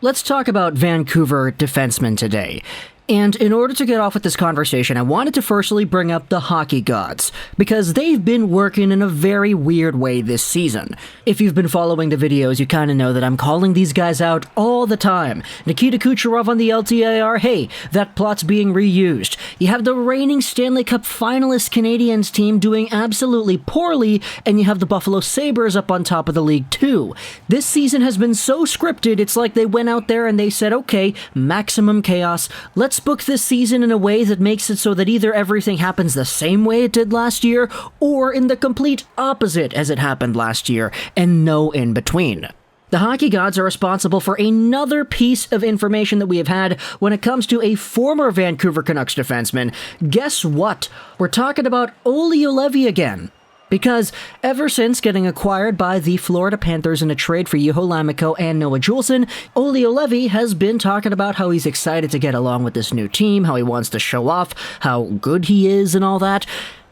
let's talk about Vancouver defensemen today. And in order to get off with this conversation, I wanted to firstly bring up the hockey gods, because they've been working in a very weird way this season. If you've been following the videos, you kind of know that I'm calling these guys out all the time. Nikita Kucherov on the LTIR, hey, that plot's being reused. You have the reigning Stanley Cup finalist Canadiens team doing absolutely poorly, and you have the Buffalo Sabres up on top of the league too. This season has been so scripted, it's like they went out there and they said, okay, maximum chaos, let's book this season in a way that makes it so that either everything happens the same way it did last year, or in the complete opposite as it happened last year, and no in between. The hockey gods are responsible for another piece of information that we have had when it comes to a former Vancouver Canucks defenseman. Guess what? We're talking about Olli Juolevi again. Because ever since getting acquired by the Florida Panthers in a trade for Juho Lammikko and Noah Juulsen, Olli Juolevi has been talking about how he's excited to get along with this new team, how he wants to show off how good he is and all that.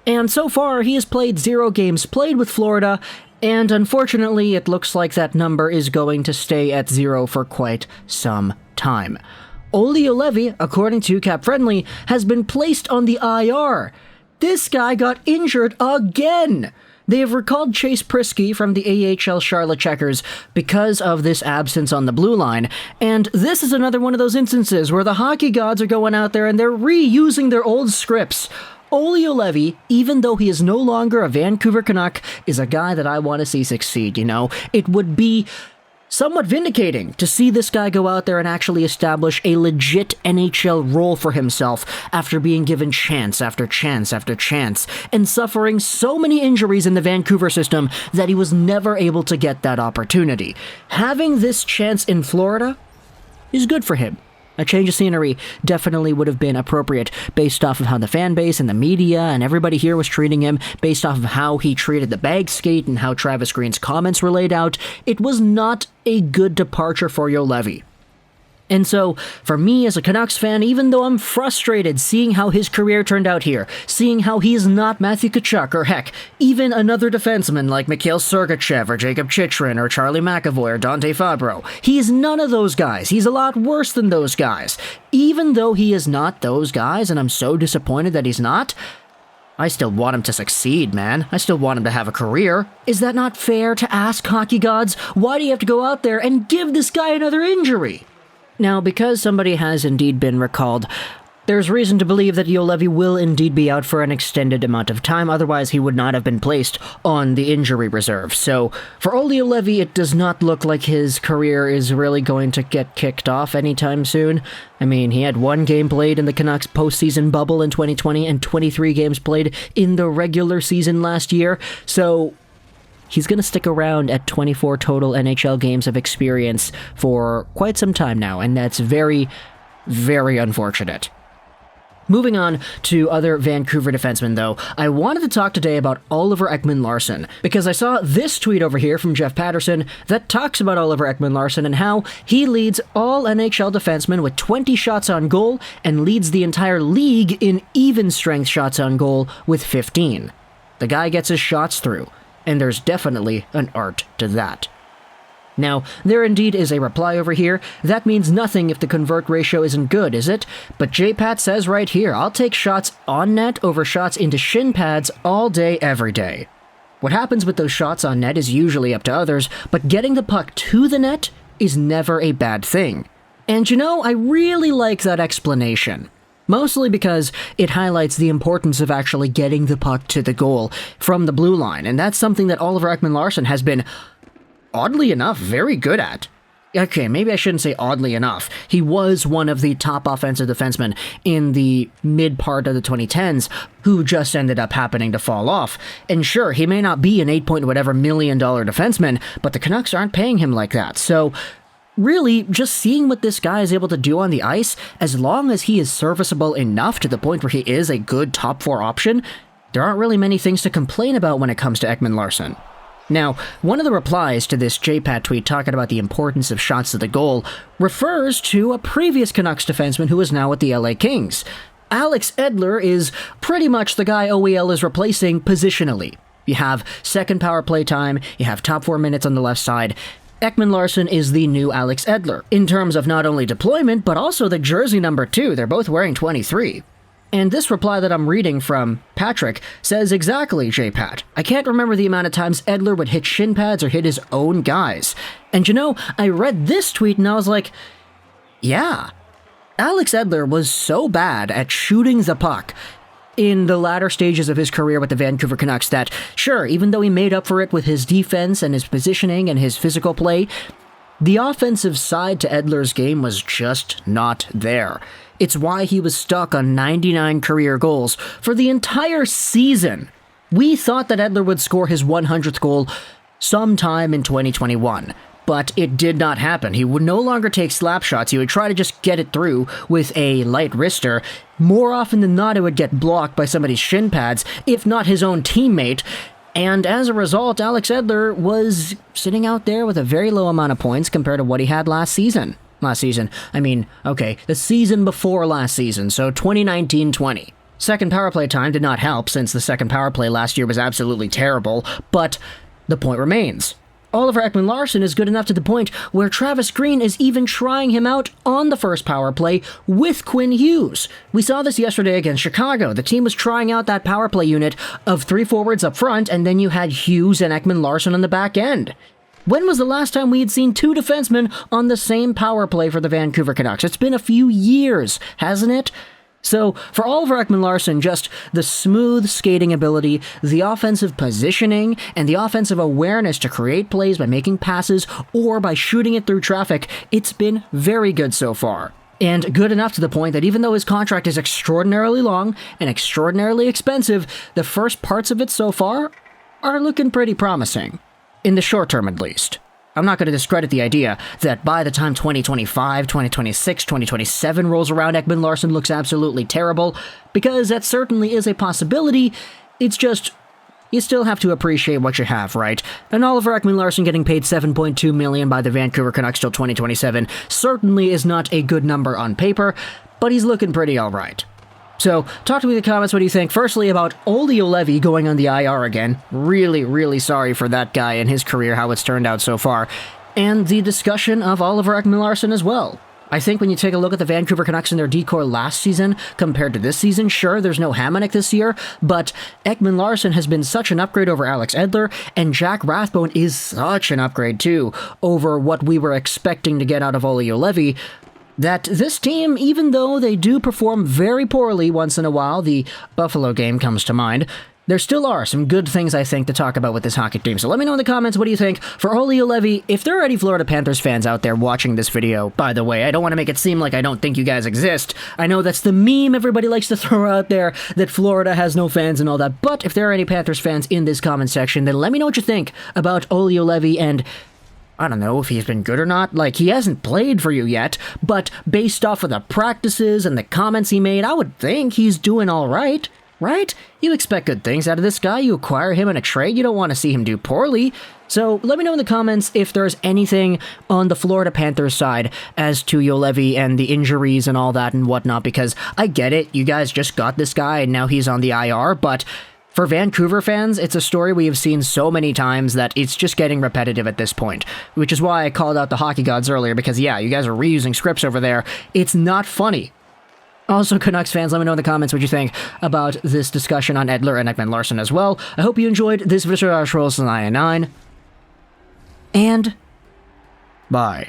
And so far, he has played 0 games played with Florida, and unfortunately, it looks like that number is going to stay at 0 for quite some time. Olli Juolevi, according to Cap Friendly, has been placed on the IR. This guy got injured again! They have recalled Chase Prisky from the AHL Charlotte Checkers because of this absence on the blue line, and this is another one of those instances where the hockey gods are going out there and they're reusing their old scripts. Olli Juolevi, even though he is no longer a Vancouver Canuck, is a guy that I want to see succeed, you know? It would be somewhat vindicating to see this guy go out there and actually establish a legit NHL role for himself after being given chance after chance after chance and suffering so many injuries in the Vancouver system that he was never able to get that opportunity. Having this chance in Florida is good for him. A change of scenery definitely would have been appropriate based off of how the fan base and the media and everybody here was treating him, based off of how he treated the bag skate and how Travis Green's comments were laid out. It was not a good departure for Juolevi. And so, for me as a Canucks fan, even though I'm frustrated seeing how his career turned out here, seeing how he is not Matthew Tkachuk, or heck, even another defenseman like Mikhail Sergachev, or Jacob Chychrun, or Charlie McAvoy, or Dante Fabro, he is none of those guys. He's a lot worse than those guys. Even though he is not those guys, and I'm so disappointed that he's not, I still want him to succeed, man. I still want him to have a career. Is that not fair to ask, hockey gods? Why do you have to go out there and give this guy another injury? Now, because somebody has indeed been recalled, there's reason to believe that Juolevi will indeed be out for an extended amount of time, otherwise he would not have been placed on the injury reserve. So, for Olli Juolevi, it does not look like his career is really going to get kicked off anytime soon. I mean, he had 1 game played in the Canucks postseason bubble in 2020 and 23 games played in the regular season last year, so he's going to stick around at 24 total NHL games of experience for quite some time now, and that's very, very unfortunate. Moving on to other Vancouver defensemen, though, I wanted to talk today about Oliver Ekman-Larsson, because I saw this tweet over here from Jeff Patterson that talks about Oliver Ekman-Larsson and how he leads all NHL defensemen with 20 shots on goal and leads the entire league in even-strength shots on goal with 15. The guy gets his shots through, and there's definitely an art to that. Now, there indeed is a reply over here. That means nothing if the convert ratio isn't good, is it? But JPat says right here, I'll take shots on net over shots into shin pads all day, every day. What happens with those shots on net is usually up to others, but getting the puck to the net is never a bad thing. And you know, I really like that explanation. Mostly because it highlights the importance of actually getting the puck to the goal from the blue line, and that's something that Oliver Ekman-Larsson has been, oddly enough, very good at. Okay, maybe I shouldn't say oddly enough. He was one of the top offensive defensemen in the mid-part of the 2010s who just ended up happening to fall off. And sure, he may not be an $8-point-whatever million defenseman, but the Canucks aren't paying him like that, so really, just seeing what this guy is able to do on the ice, as long as he is serviceable enough to the point where he is a good top 4 option, there aren't really many things to complain about when it comes to Ekman-Larsson. Now, one of the replies to this JPat tweet talking about the importance of shots to the goal refers to a previous Canucks defenseman who is now with the LA Kings. Alex Edler is pretty much the guy OEL is replacing positionally. You have second power play time, you have top 4 minutes on the left side. Ekman-Larsson is the new Alex Edler, in terms of not only deployment, but also the jersey number 2. They're both wearing 23. And this reply that I'm reading from Patrick says exactly, J-Pat. I can't remember the amount of times Edler would hit shin pads or hit his own guys. And you know, I read this tweet and I was like, yeah, Alex Edler was so bad at shooting the puck in the latter stages of his career with the Vancouver Canucks that, sure, even though he made up for it with his defense and his positioning and his physical play, the offensive side to Edler's game was just not there. It's why he was stuck on 99 career goals for the entire season. We thought that Edler would score his 100th goal sometime in 2021. But it did not happen. He would no longer take slap shots. He would try to just get it through with a light wrister. More often than not, it would get blocked by somebody's shin pads, if not his own teammate. And as a result, Alex Edler was sitting out there with a very low amount of points compared to what he had last season. The season before last season, so 2019-20. Second power play time did not help, since the second power play last year was absolutely terrible, but the point remains. Oliver Ekman-Larsson is good enough to the point where Travis Green is even trying him out on the first power play with Quinn Hughes. We saw this yesterday against Chicago. The team was trying out that power play unit of 3 forwards up front, and then you had Hughes and Ekman-Larsson on the back end. When was the last time we had seen 2 defensemen on the same power play for the Vancouver Canucks? It's been a few years, hasn't it? So, for Oliver Ekman-Larsson, just the smooth skating ability, the offensive positioning, and the offensive awareness to create plays by making passes or by shooting it through traffic, it's been very good so far. And good enough to the point that even though his contract is extraordinarily long and extraordinarily expensive, the first parts of it so far are looking pretty promising. In the short term, at least. I'm not going to discredit the idea that by the time 2025, 2026, 2027 rolls around, Ekman-Larsson looks absolutely terrible, because that certainly is a possibility. It's just, you still have to appreciate what you have, right? And Oliver Ekman-Larsson getting paid $7.2 million by the Vancouver Canucks till 2027 certainly is not a good number on paper, but he's looking pretty alright. So, talk to me in the comments what do you think. Firstly, about Olli Juolevi going on the IR again. Really, really sorry for that guy and his career, how it's turned out so far. And the discussion of Oliver Ekman-Larsson as well. I think when you take a look at the Vancouver Canucks and their decor last season compared to this season, sure, there's no Hamonic this year, but Ekman-Larsson has been such an upgrade over Alex Edler, and Jack Rathbone is such an upgrade too over what we were expecting to get out of Olli Juolevi, that this team, even though they do perform very poorly once in a while, the Buffalo game comes to mind, there still are some good things, I think, to talk about with this hockey team. So let me know in the comments, what do you think? For Olli Juolevi, if there are any Florida Panthers fans out there watching this video, by the way, I don't want to make it seem like I don't think you guys exist. I know that's the meme everybody likes to throw out there, that Florida has no fans and all that, but if there are any Panthers fans in this comment section, then let me know what you think about Olli Juolevi, and I don't know if he's been good or not. Like, he hasn't played for you yet, but based off of the practices and the comments he made, I would think he's doing all right, right? You expect good things out of this guy. You acquire him in a trade. You don't want to see him do poorly. So let me know in the comments if there's anything on the Florida Panthers side as to Juolevi and the injuries and all that and whatnot, because I get it. You guys just got this guy and now he's on the IR, but for Vancouver fans, it's a story we have seen so many times that it's just getting repetitive at this point, which is why I called out the hockey gods earlier, because yeah, you guys are reusing scripts over there. It's not funny. Also, Canucks fans, let me know in the comments what you think about this discussion on Edler and Ekman-Larsson as well. I hope you enjoyed this video. Rosén, and bye.